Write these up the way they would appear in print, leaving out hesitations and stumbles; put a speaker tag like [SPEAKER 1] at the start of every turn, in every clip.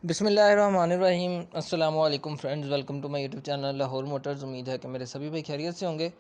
[SPEAKER 1] बिस्मिल्लाहिर्रहमानिर्रहीम। अस्सलामु अलैकुम friends, welcome to my YouTube channel Lahore motors. उम्मीद है कि मेरे सभी भाई खैरियत से होंगे।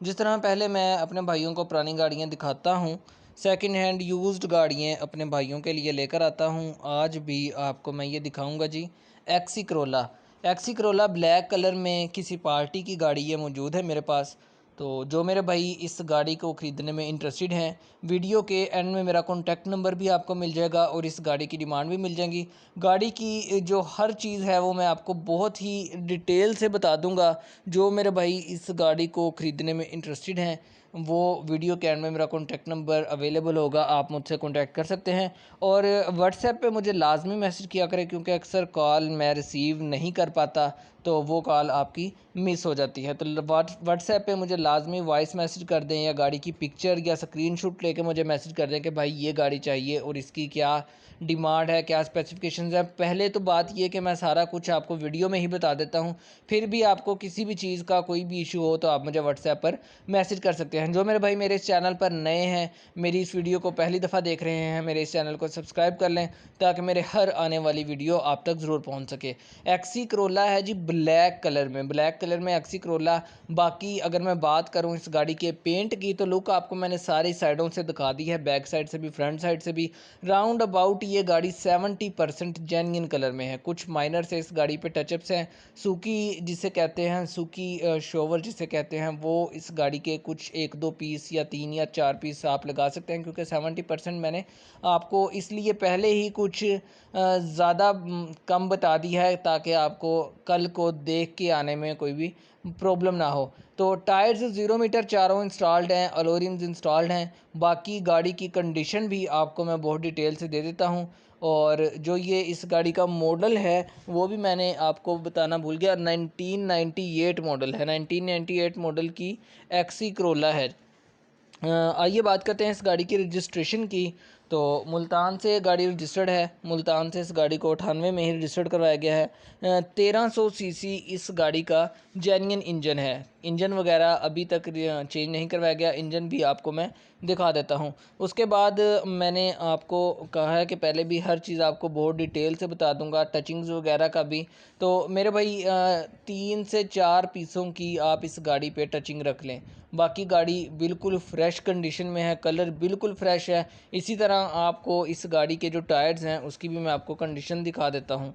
[SPEAKER 1] जिस तरह पहले मैं अपने भाइयों को पुरानी गाड़ियां दिखाता हूं, सेकंड हैंड यूज्ड गाड़ियां अपने भाइयों के लिए लेकर आता हूं, आज भी आपको मैं ये दिखाऊंगा जी। एक्सी करोला ब्लैक कलर में किसी पार्टी की गाड़ी ये मौजूद है मेरे पास। तो जो मेरे भाई इस गाड़ी को ख़रीदने में इंटरेस्टेड हैं, वीडियो के एंड में मेरा कॉन्टैक्ट नंबर भी आपको मिल जाएगा और इस गाड़ी की डिमांड भी मिल जाएगी। गाड़ी की जो हर चीज़ है वो मैं आपको बहुत ही डिटेल से बता दूंगा। जो मेरे भाई इस गाड़ी को ख़रीदने में इंटरेस्टेड हैं, वो वीडियो के एंड में मेरा कॉन्टैक्ट नंबर अवेलेबल होगा, आप मुझसे कॉन्टैक्ट कर सकते हैं। और व्हाट्सएप पे मुझे लाजमी मैसेज किया करें, क्योंकि अक्सर कॉल मैं रिसीव नहीं कर पाता, तो वो कॉल आपकी मिस हो जाती है। तो व्हाट्सएप पे मुझे लाजमी वॉइस मैसेज कर दें या गाड़ी की पिक्चर या स्क्रीनशॉट लेके मुझे मैसेज कर दें कि भाई ये गाड़ी चाहिए और इसकी क्या डिमांड है, क्या स्पेसिफिकेशंस है। पहले तो बात ये कि मैं सारा कुछ आपको वीडियो में ही बता देता हूँ, फिर भी आपको किसी भी चीज़ का कोई भी इशू हो तो आप मुझे व्हाट्सएप पर मैसेज कर सकते हैं। जो मेरे भाई मेरे इस चैनल पर नए हैं, मेरी इस वीडियो को पहली दफ़ा देख रहे हैं, मेरे इस चैनल को सब्सक्राइब कर लें ताकि मेरे हर आने वाली वीडियो आप तक ज़रूर पहुँच सके। एक्सी करोला है जी ब्लैक कलर में एक्सी करोला। बाकी अगर मैं बात करूँ इस गाड़ी के पेंट की, तो लुक आपको मैंने सारी साइडों से दिखा दी है, बैक साइड से भी फ्रंट साइड से भी। राउंड अबाउट ये गाड़ी 70% जेन्युइन कलर में है। कुछ माइनर से इस गाड़ी पे टचअप्स हैं, सूकी जिसे कहते हैं, सूकी शोवर जिसे कहते हैं, वो इस गाड़ी के कुछ 1-2 पीस या 3 या 4 पीस आप लगा सकते हैं, क्योंकि 70% मैंने आपको इसलिए पहले ही कुछ ज़्यादा कम बता दी है ताकि आपको कल को देख के आने में कोई भी प्रॉब्लम ना हो। तो टायर्स 0 मीटर चारों इंस्टॉल्ड हैं, अलॉरिम्स इंस्टॉल्ड हैं। बाकी गाड़ी की कंडीशन भी आपको मैं बहुत डिटेल से दे देता हूँ। और जो ये इस गाड़ी का मॉडल है वो भी मैंने आपको बताना भूल गया, 1998 मॉडल है, 1998 मॉडल की एक्सी करोला है। आइए बात करते हैं इस गाड़ी की रजिस्ट्रेशन की। तो मुल्तान से गाड़ी रजिस्टर्ड है, मुल्तान से इस गाड़ी को 98 में ही रजिस्टर्ड करवाया गया है। 1300 सीसी इस गाड़ी का जेन्युइन इंजन है। इंजन वगैरह अभी तक चेंज नहीं करवाया गया, इंजन भी आपको मैं दिखा देता हूँ। उसके बाद मैंने आपको कहा है कि पहले भी हर चीज़ आपको बहुत डिटेल से बता दूंगा, टचिंग्स वगैरह का भी। तो मेरे भाई 3 से 4 पीसों की आप इस गाड़ी पे टचिंग रख लें। बाकी गाड़ी बिल्कुल फ्रेश कंडीशन में है, कलर बिल्कुल फ्रेश है। इसी तरह आपको इस गाड़ी के जो टायर्स हैं उसकी भी मैं आपको कंडीशन दिखा देता हूँ।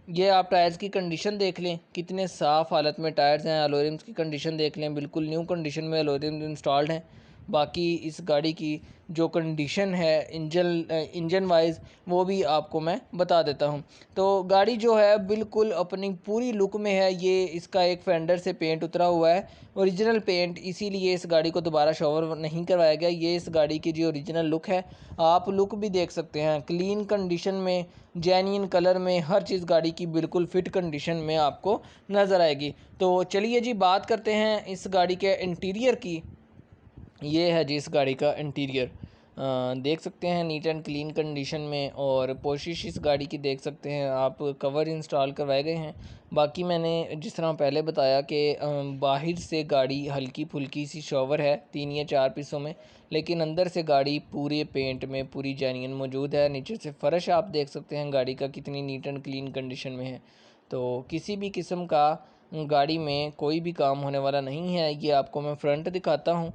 [SPEAKER 1] ये आप टायर्स की कंडीशन देख लें, कितने साफ़ हालत में टायर्स हैं। अलॉरिम्स की कंडीशन देख लें, बिल्कुल न्यू कंडीशन में अलॉरिम्स इंस्टॉल्ड हैं। बाकी इस गाड़ी की जो कंडीशन है इंजन वाइज, वो भी आपको मैं बता देता हूँ। तो गाड़ी जो है बिल्कुल अपनी पूरी लुक में है। ये इसका एक फेंडर से पेंट उतरा हुआ है, ओरिजिनल पेंट, इसीलिए इस गाड़ी को दोबारा शॉवर नहीं करवाया गया। ये इस गाड़ी की जो ओरिजिनल लुक है, आप लुक भी देख सकते हैं, क्लीन कंडीशन में, जेन्युइन कलर में, हर चीज़ गाड़ी की बिल्कुल फिट कंडीशन में आपको नज़र आएगी। तो चलिए जी बात करते हैं इस गाड़ी के इंटीरियर की। ये है जी इस गाड़ी का इंटीरियर, देख सकते हैं नीट एंड क्लीन कंडीशन में। और पोशिश इस गाड़ी की देख सकते हैं आप, कवर इंस्टॉल करवाए गए हैं। बाकी मैंने जिस तरह पहले बताया कि बाहर से गाड़ी हल्की फुल्की सी शॉवर है 3 या 4 पीसों में, लेकिन अंदर से गाड़ी पूरे पेंट में पूरी जेन्युइन मौजूद है। नीचे से फ़र्श आप देख सकते हैं गाड़ी का कितनी नीट एंड क्लीन कंडीशन में है। तो किसी भी किस्म का गाड़ी में कोई भी काम होने वाला नहीं है। ये आपको मैं फ्रंट दिखाता हूँ।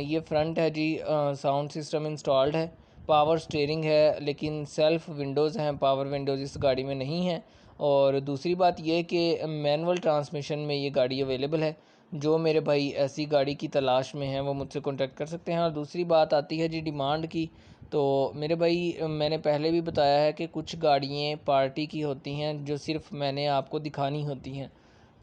[SPEAKER 1] ये फ्रंट है जी, साउंड सिस्टम इंस्टॉल्ड है, पावर स्टीयरिंग है, लेकिन सेल्फ विंडोज़ हैं, पावर विंडोज़ इस गाड़ी में नहीं है। और दूसरी बात यह कि मैनुअल ट्रांसमिशन में ये गाड़ी अवेलेबल है। जो मेरे भाई ऐसी गाड़ी की तलाश में हैं वो मुझसे कॉन्टैक्ट कर सकते हैं। और दूसरी बात आती है जी डिमांड की। तो मेरे भाई मैंने पहले भी बताया है कि कुछ गाड़ियाँ पार्टी की होती हैं जो सिर्फ़ मैंने आपको दिखानी होती हैं,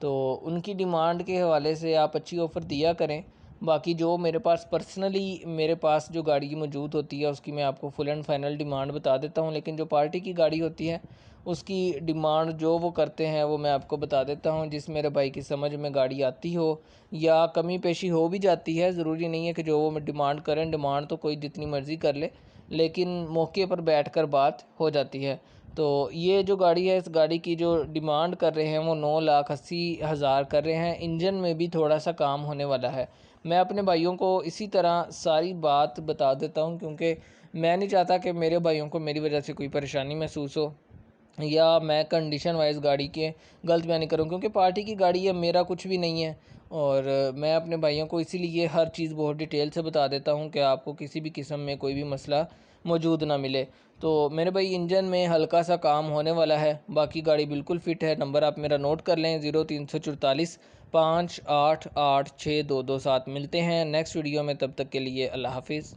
[SPEAKER 1] तो उनकी डिमांड के हवाले से आप अच्छी ऑफ़र दिया करें। बाकी जो मेरे पास पर्सनली मेरे पास जो गाड़ी मौजूद होती है उसकी मैं आपको फुल एंड फाइनल डिमांड बता देता हूँ, लेकिन जो पार्टी की गाड़ी होती है उसकी डिमांड जो वो करते हैं वो मैं आपको बता देता हूँ। जिस मेरे भाई की समझ में गाड़ी आती हो या कमी पेशी हो भी जाती है, ज़रूरी नहीं है कि जो वो डिमांड करें, डिमांड तो कोई जितनी मर्ज़ी कर ले, लेकिन मौके पर बैठकर बात हो जाती है। तो ये जो गाड़ी है, इस गाड़ी की जो डिमांड कर रहे हैं वो 9,80,000 कर रहे हैं। इंजन में भी थोड़ा सा काम होने वाला है। मैं अपने भाइयों को इसी तरह सारी बात बता देता हूँ, क्योंकि मैं नहीं चाहता कि मेरे भाइयों को मेरी वजह से कोई परेशानी महसूस हो। या मैं कंडीशन वाइज गाड़ी के गलत बयानी करूँ, क्योंकि पार्टी की गाड़ी है, मेरा कुछ भी नहीं है। और मैं अपने भाइयों को इसीलिए हर चीज़ बहुत डिटेल से बता देता हूँ कि आपको किसी भी किस्म में कोई भी मसला मौजूद ना मिले। तो मेरे भाई इंजन में हल्का सा काम होने वाला है, बाकी गाड़ी बिल्कुल फ़िट है। नंबर आप मेरा नोट कर लें 0344 588 6227। मिलते हैं नेक्स्ट वीडियो में, तब तक के लिए अल्लाह हाफिज़।